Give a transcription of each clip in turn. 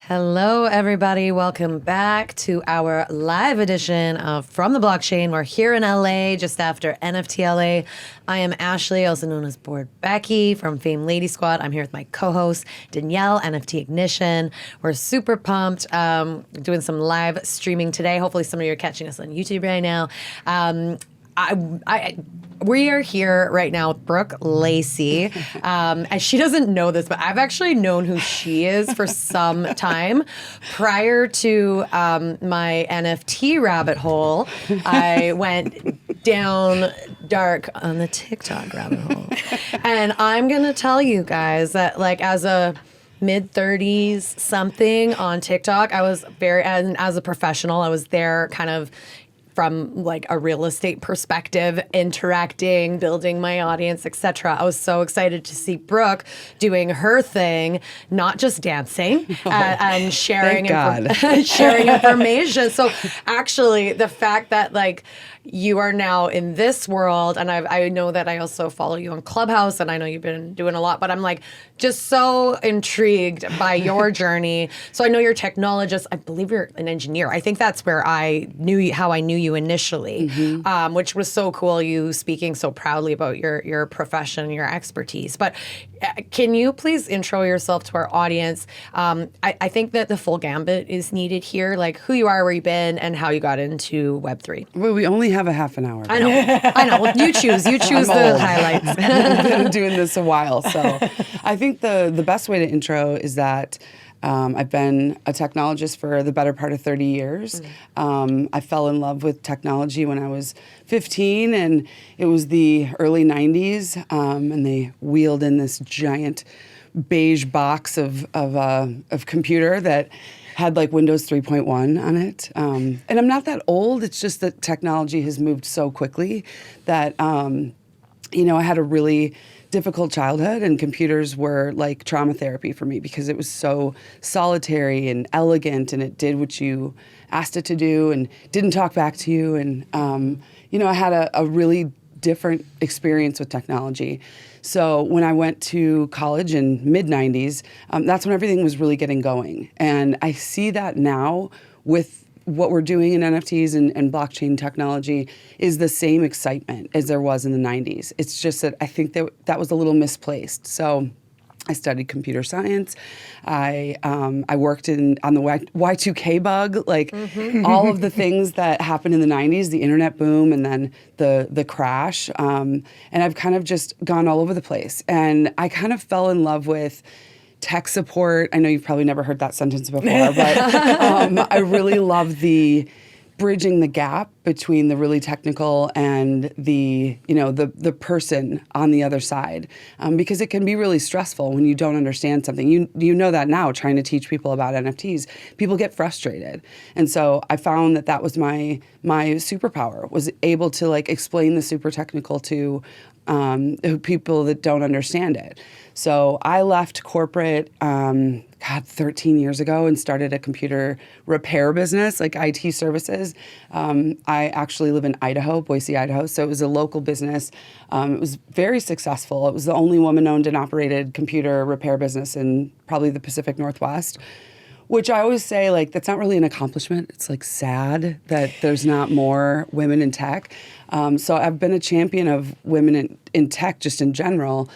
Hello, everybody. Welcome back to our live edition of From the Blockchain. We're here in LA just after NFT LA. I am Ashley, also known as Board Becky from Fame Lady Squad. I'm here with my co-host, Danielle, NFTIgnition. We're super pumped, doing some live streaming today. Hopefully some of you are catching us on YouTube right now. We are here right now with Brooke, Lacey. And she doesn't know this, but I've actually known who she is for some time. Prior to my NFT rabbit hole, I went down dark on the TikTok rabbit hole. And I'm going to tell you guys that, like, as a mid-30s something on TikTok, I was as a professional, I was there kind of from like a real estate perspective, interacting, building my audience, etc. I was so excited to see Brooke doing her thing, not just dancing and sharing sharing information. So actually, the fact that like you are now in this world, and I know that I also follow you on Clubhouse, and I know you've been doing a lot, but I'm like just so intrigued by your journey. So I know you're a technologist. I believe you're an engineer. I think that's where I knew how I knew you initially, which was so cool. You speaking so proudly about your profession, your expertise. But can you please intro yourself to our audience? I think that the full gambit is needed here, like who you are, where you've been, and how you got into Web3. Well, we only have a half an hour. I know. Well, you choose the highlights. I've been doing this a while, so I think the best way to intro is that I've been a technologist for the better part of 30 years. I fell in love with technology when I was 15, and it was the early 90s, and they wheeled in this giant beige box of computer that had like Windows 3.1 on it. And I'm not that old. It's just that technology has moved so quickly that, I had a really difficult childhood, and computers were like trauma therapy for me because it was so solitary and elegant, and it did what you asked it to do and didn't talk back to you. And, I had a really different experience with technology. So when I went to college in mid-90s, that's when everything was really getting going. And I see that now with what we're doing in NFTs and blockchain technology is the same excitement as there was in the 90s. It's just that I think that was a little misplaced. So I studied computer science. I worked on the Y2K bug, like all of the things that happened in the 90s, the internet boom, and then the crash. And I've kind of just gone all over the place. And I kind of fell in love with tech support. I know you've probably never heard that sentence before, but I really love the bridging the gap between the really technical and the person on the other side, because it can be really stressful when you don't understand something. You know that now, trying to teach people about NFTs, people get frustrated, and so I found that was my superpower, was able to like explain the super technical to people that don't understand it. So I left corporate 13 years ago and started a computer repair business, like IT services. I actually live in Idaho, Boise, Idaho, so it was a local business. It was very successful. It was the only woman-owned and operated computer repair business in probably the Pacific Northwest, which I always say, like, that's not really an accomplishment. It's like sad that there's not more women in tech. So I've been a champion of women in tech just in general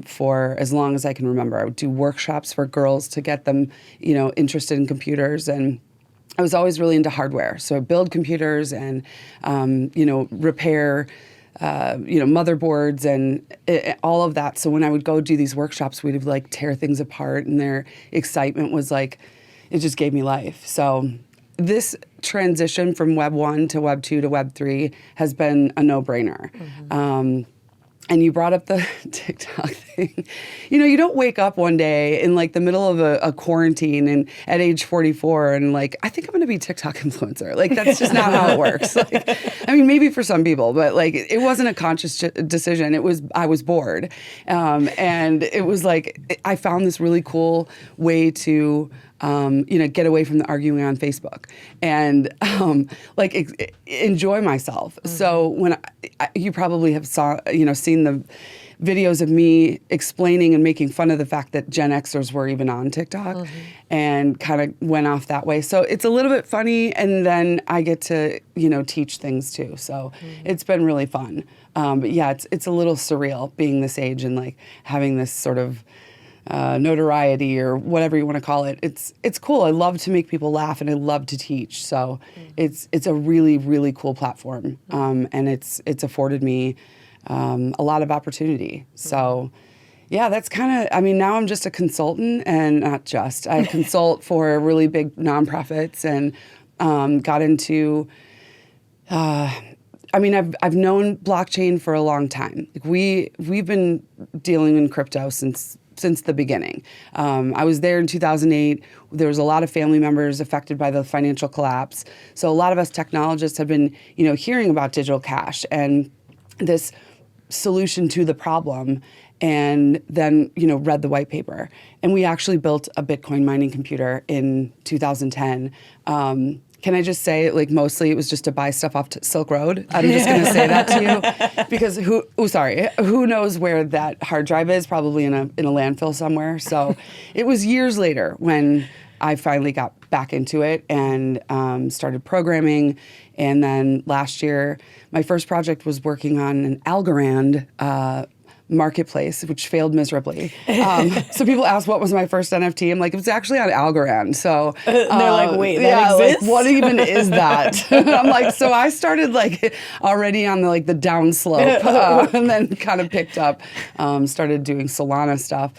for as long as I can remember. I would do workshops for girls to get them, interested in computers, and I was always really into hardware. So I build computers and, repair motherboards and all of that. So when I would go do these workshops, we'd like tear things apart, and their excitement was like, it just gave me life. So this transition from Web 1 to Web 2 to Web 3 has been a no-brainer. And you brought up the TikTok thing. You don't wake up one day in like the middle of a quarantine and at age 44 and like, I think I'm going to be a TikTok influencer. Like, that's just not how it works. Like, I mean, maybe for some people, but like, it wasn't a conscious decision. I was bored. And it was like, I found this really cool way to get away from the arguing on Facebook and enjoy myself. So when you probably have seen videos of me explaining and making fun of the fact that Gen Xers were even on TikTok, and kind of went off that way. So it's a little bit funny, and then I get to, teach things too. So it's been really fun. But yeah, it's a little surreal being this age and like having this sort of notoriety or whatever you want to call it. It's cool. I love to make people laugh, and I love to teach. So it's a really, really cool platform, and it's afforded me a lot of opportunity. So yeah, that's kind of, now I'm just a consultant, and not just. I consult for really big nonprofits, and got into, I've known blockchain for a long time. Like we've been dealing in crypto since the beginning. I was there in 2008. There was a lot of family members affected by the financial collapse. So a lot of us technologists have been, hearing about digital cash and this solution to the problem, and then, read the white paper. And we actually built a Bitcoin mining computer in 2010. Can I just say, like, mostly it was just to buy stuff off Silk Road? I'm just going to say that to you, because who knows where that hard drive is? Probably in a landfill somewhere. So it was years later when I finally got back into it and started programming. And then last year, my first project was working on an Algorand marketplace, which failed miserably. So people ask, what was my first NFT? I'm like, it was actually on Algorand. So they're like, wait, that exists? Like, what even is that? I'm like, so I started like already on the downslope, and then kind of picked up, started doing Solana stuff.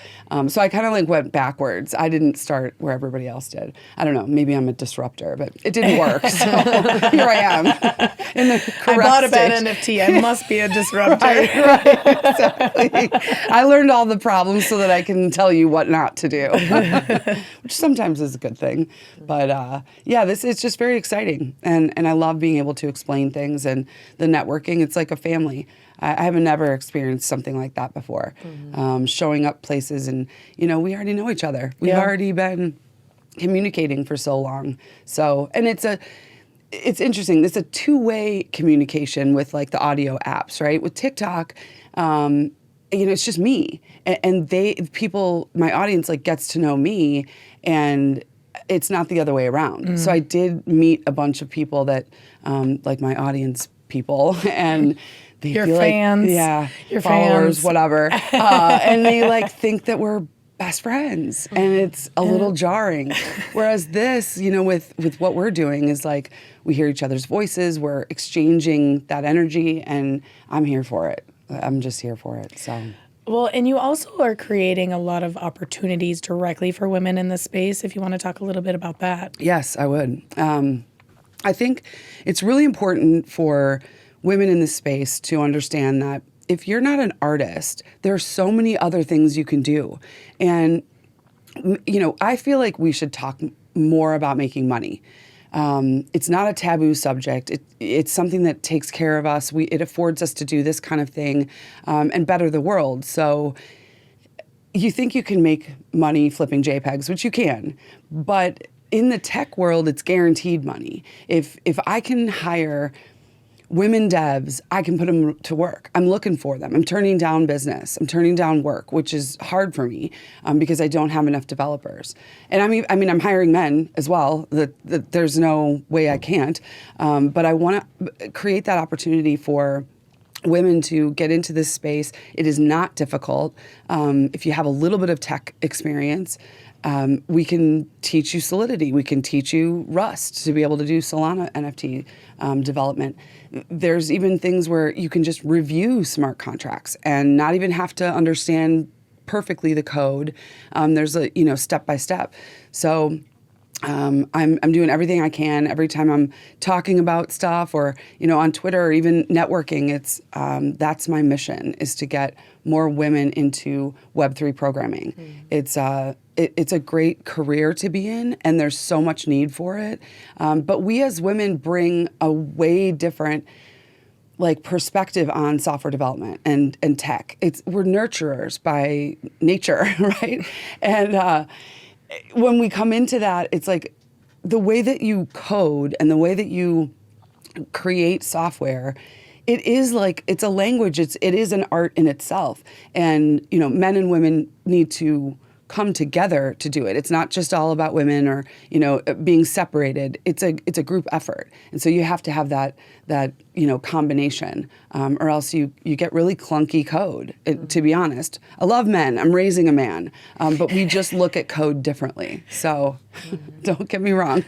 So I kind of like went backwards. I didn't start where everybody else did. I don't know, maybe I'm a disruptor, but it didn't work. So here I am in the correct I bought a bad stage. NFT. I must be a disruptor. Right, exactly. I learned all the problems so that I can tell you what not to do, which sometimes is a good thing. But yeah, it's just very exciting, and I love being able to explain things, and the networking. It's like a family. I haven't never experienced something like that before. Showing up places, and we already know each other. We've already been communicating for so long. So, and it's interesting. It's a two-way communication with like the audio apps, right? With TikTok, it's just me, and my audience like gets to know me, and it's not the other way around. So I did meet a bunch of people that, like my audience people, and they Your feel fans, like, your followers, fans. whatever, and they like think that we're best friends, and it's a little jarring. Whereas this, with what we're doing is like we hear each other's voices, we're exchanging that energy, and I'm here for it. I'm just here for it. So. Well, and you also are creating a lot of opportunities directly for women in this space. If you want to talk a little bit about that. Yes, I would. I think it's really important for women in this space to understand that if you're not an artist, there are so many other things you can do. And, I feel like we should talk more about making money. It's not a taboo subject. It's something that takes care of us. It affords us to do this kind of thing and better the world. So you think you can make money flipping JPEGs, which you can, but in the tech world, it's guaranteed money. If I can hire women devs, I can put them to work. I'm looking for them. I'm turning down business. I'm turning down work, which is hard for me because I don't have enough developers. And I'm hiring men as well. There's no way I can't. But I want to create that opportunity for women to get into this space. It is not difficult. If you have a little bit of tech experience, we can teach you Solidity. We can teach you Rust to be able to do Solana NFT development. There's even things where you can just review smart contracts and not even have to understand perfectly the code. There's a step by step. So I'm doing everything I can every time I'm talking about stuff or on Twitter or even networking. It's that's my mission, is to get more women into Web3 programming. It's a great career to be in, and there's so much need for it. But we as women bring a way different perspective on software development and tech. We're nurturers by nature, right? And when we come into that, it's like the way that you code and the way that you create software it is like, it's a language. It is an art in itself. And, men and women need to come together to do it. It's not just all about women or, being separated. It's a group effort. And so you have to have that combination, or else you get really clunky code, to be honest. I love men. I'm raising a man. But we just look at code differently. So don't get me wrong.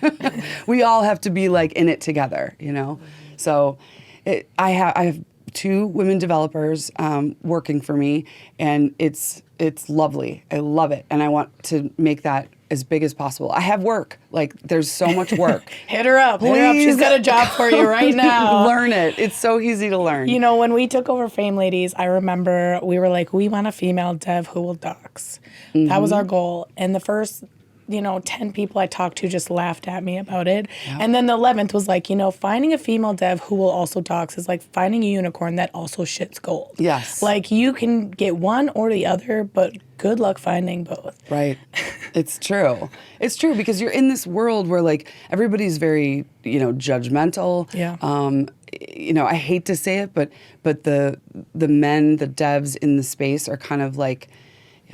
We all have to be like in it together, So I have 2 women developers working for me, and it's lovely. I love it, and I want to make that as big as possible. I have work. Like, there's so much work. Hit her up. Hit her up. She's got a job for you right now. Learn it. It's so easy to learn. When we took over Fame Ladies, I remember we were like, we want a female dev who will docs. That was our goal. And the first 10 people I talked to just laughed at me about it. Yep. And then the 11th was like, finding a female dev who will also docs is like finding a unicorn that also shits gold. Yes. Like, you can get one or the other, but good luck finding both. Right. It's true. It's true, because you're in this world where, like, everybody's very, judgmental. Yeah. I hate to say it, but the men, the devs in the space are kind of like,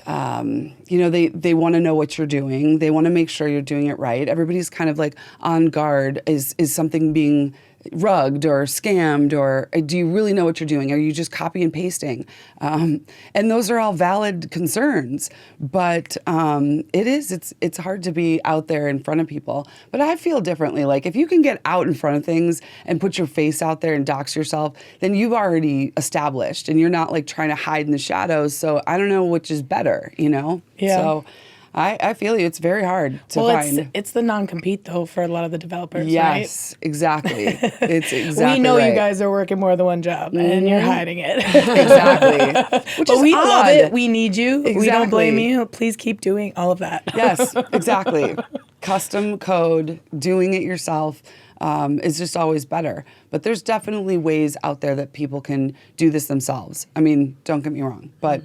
they want to know what you're doing. They want to make sure you're doing it right. Everybody's kind of like on guard. Is something being rugged or scammed, or do you really know what you're doing? Are you just copy and pasting? And those are all valid concerns, but it's hard to be out there in front of people. But I feel differently. Like, if you can get out in front of things and put your face out there and dox yourself, then you've already established, and you're not like trying to hide in the shadows. So I don't know which is better, Yeah. So I feel you. It's very hard to find. It's the non-compete, though, for a lot of the developers, right? Yes, exactly. It's exactly We know right. you guys are working more than one job, and you're hiding it. Exactly. Which But is we odd. love it. We need you. We don't Exactly. blame you. Please keep doing all of that. Yes, exactly. Custom code, doing it yourself is just always better. But there's definitely ways out there that people can do this themselves. I mean, don't get me wrong, but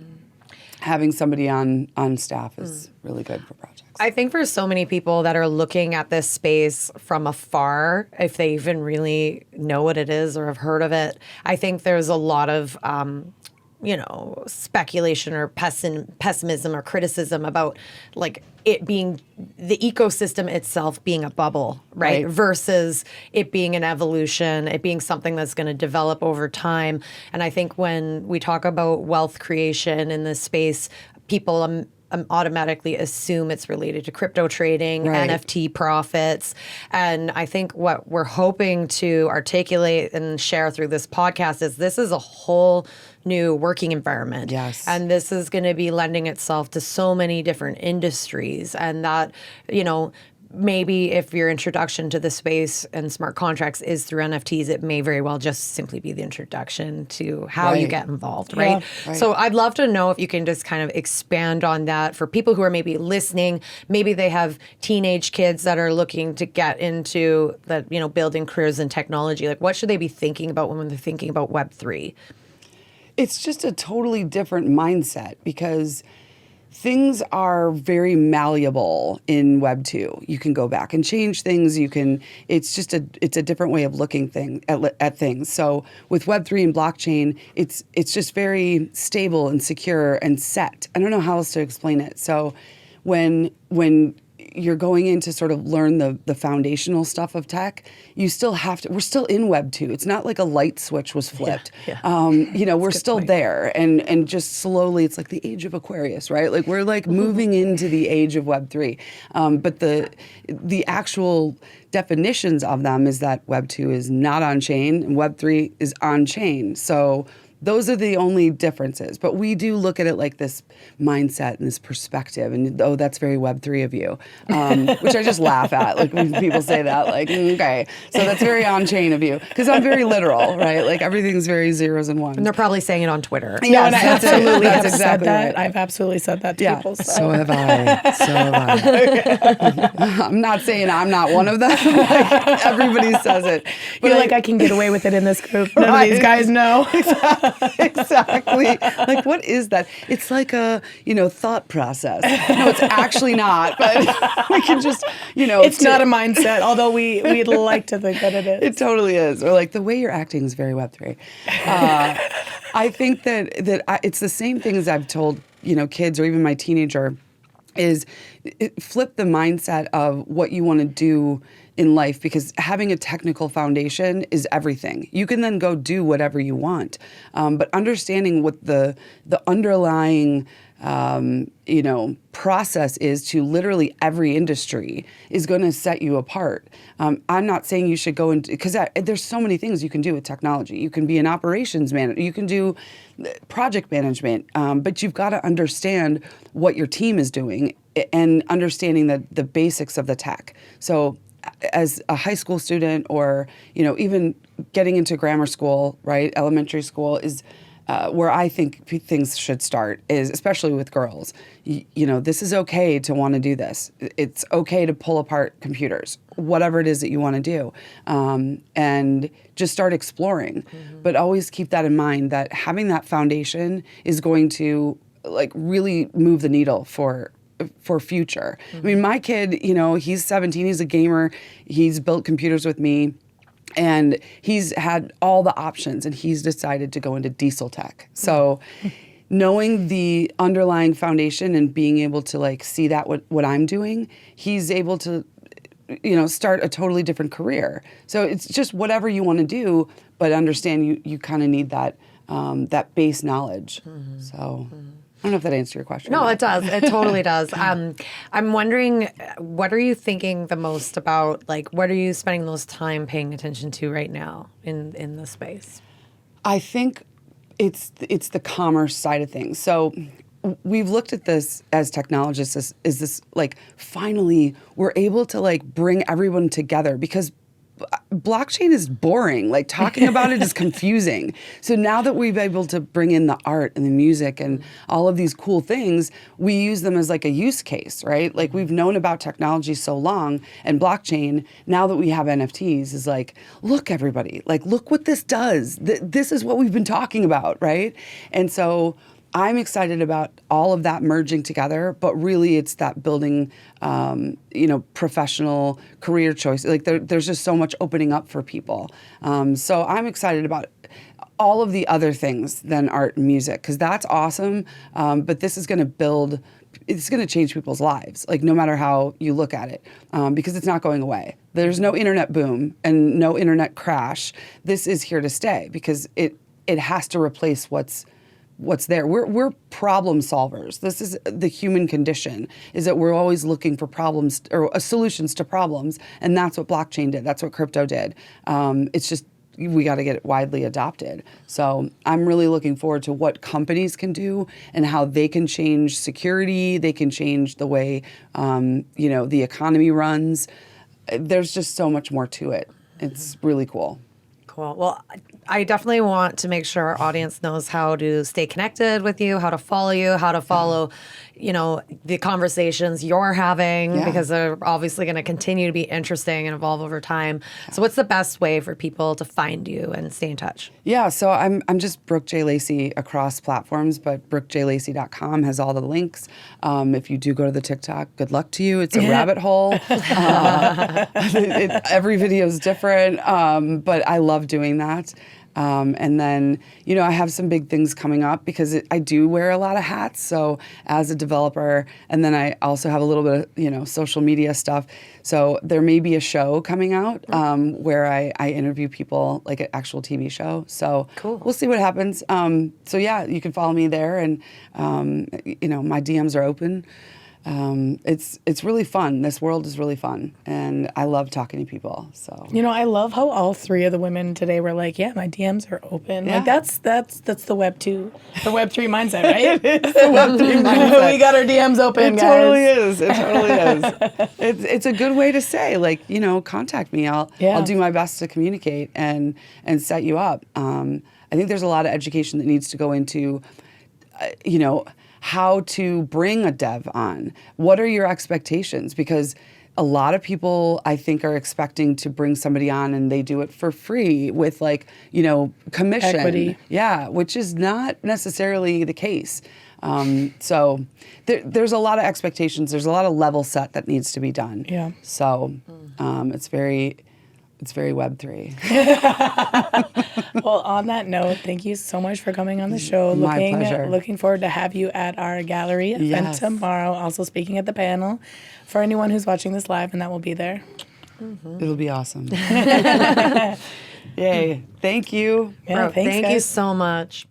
having somebody on staff is really good for projects. I think for so many people that are looking at this space from afar, if they even really know what it is or have heard of it, I think there's a lot of speculation or pessimism or criticism about like it being the ecosystem itself being a bubble, right? Versus it being an evolution, it being something that's going to develop over time. And I think when we talk about wealth creation in this space, people automatically assume it's related to crypto trading, NFT profits. And I think what we're hoping to articulate and share through this podcast is this is a whole new working environment. Yes. And this is going to be lending itself to so many different industries. And that, maybe if your introduction to the space and smart contracts is through NFTs, it may very well just simply be the introduction to how you get involved, right? Yeah. So I'd love to know if you can just kind of expand on that for people who are maybe listening. Maybe they have teenage kids that are looking to get into that, building careers in technology. Like, what should they be thinking about when they're thinking about Web3? It's just a totally different mindset, because things are very malleable in Web 2. You can go back and change things. It's a different way of looking at things. So with Web 3 and blockchain, it's just very stable and secure and set. I don't know how else to explain it. So when you're going in to sort of learn the foundational stuff of tech, you still have to, we're still in Web 2. It's not like a light switch was flipped. We're still there. And just slowly, it's like the age of Aquarius, right? Like we're like moving into the age of Web 3. But the actual definitions of them is that Web 2 is not on chain and Web 3 is on chain. So those are the only differences. But we do look at it like this mindset and this perspective. And, that's very Web3 of you, which I just laugh at. Like when people say that, like, okay. So that's very on-chain of you. Because I'm very literal, right? Like everything's very zeros and ones. And they're probably saying it on Twitter. No, and I absolutely have exactly said that. right. I've absolutely said that to people. So have I. So have I. I'm not saying I'm not one of them. Like, everybody says it. But You're like, I can get away with it in this group. None of these guys know. Exactly. Like, what is that? It's like a, thought process. No, it's actually not, but we can just, It's not a mindset, although we'd like to think that it is. It totally is. Or like the way you're acting is very Web3. I think that it's the same thing as I've told, kids or even my teenager is flip the mindset of what you want to do in life, because having a technical foundation is everything. You can then go do whatever you want. But understanding what the underlying process is to literally every industry is going to set you apart. I'm not saying you should go into, because there's so many things you can do with technology. You can be an operations manager, you can do project management, but you've got to understand what your team is doing and understanding the basics of the tech. So as a high school student, or even getting into grammar school, right, elementary school is where I think things should start, is especially with girls. This is okay to want to do this. It's okay to pull apart computers, whatever it is that you want to do, and just start exploring. Mm-hmm. But always keep that in mind, that having that foundation is going to really move the needle for future. Mm-hmm. I mean, my kid, he's 17, he's a gamer, he's built computers with me, and he's had all the options, and he's decided to go into diesel tech. So knowing the underlying foundation and being able to see that what I'm doing, he's able to start a totally different career. So it's just whatever you want to do, but understand you kind of need that base knowledge. Mm-hmm. So I don't know if that answers your question. No, it does. It totally does. I'm wondering, what are you thinking the most about? What are you spending the most time paying attention to right now in the space? I think it's the commerce side of things. So we've looked at this as technologists is this finally we're able to bring everyone together, because blockchain is boring. Talking about it is confusing. So now that we've been able to bring in the art and the music and all of these cool things, we use them as a use case, right? We've known about technology so long, and blockchain, now that we have NFTs, is look, everybody, look what this does. This is what we've been talking about, right? And so I'm excited about all of that merging together, but really it's that building, professional career choice. There's just so much opening up for people. So I'm excited about all of the other things than art and music, because that's awesome. But this is going to it's going to change people's lives, no matter how you look at it, because it's not going away. There's no internet boom and no internet crash. This is here to stay, because it has to replace what's there. We're problem solvers. This is the human condition, is that we're always looking for problems or solutions to problems, and that's what blockchain did. That's what crypto did. It's just we got to get it widely adopted. So I'm really looking forward to what companies can do and how they can change security. They can change the way the economy runs. There's just so much more to it. It's really cool. Cool. Well, I definitely want to make sure our audience knows how to stay connected with you, how to follow you, how to follow, the conversations you're having, because they're obviously going to continue to be interesting and evolve over time. So what's the best way for people to find you and stay in touch? Yeah, so I'm just Brooke J. Lacey across platforms, but brookejlacey.com has all the links. If you do go to the TikTok, good luck to you. It's a rabbit hole. Every video is different, but I love doing that. And then, I have some big things coming up, because I do wear a lot of hats. So as a developer, and then I also have a little bit of, social media stuff. So there may be a show coming out where I interview people, like an actual TV show. So cool. We'll see what happens. So yeah, you can follow me there, and, my DMs are open. It's really fun. This world is really fun, and I love talking to people. So I love how all three of the women today were like, "Yeah, my DMs are open." Yeah. That's the Web 2, the Web 3 mindset, right? It is the Web 3 mindset. We got our DMs open, it guys. Totally is. It totally is. It's a good way to say, contact me. I'll do my best to communicate and set you up. I think there's a lot of education that needs to go into, how to bring a dev on. What are your expectations? Because a lot of people, I think, are expecting to bring somebody on and they do it for free with like, commission. Equity. Yeah, which is not necessarily the case. So there's a lot of expectations. There's a lot of level set that needs to be done. Yeah. So it's very Web3. Well, on that note, thank you so much for coming on the show. My pleasure. Looking forward to have you at our gallery event Yes. tomorrow. Also speaking at the panel for anyone who's watching this live, and that will be there. It'll be awesome. Yay. Thank you. Yeah, Brooke, thanks, thank you guys. so much.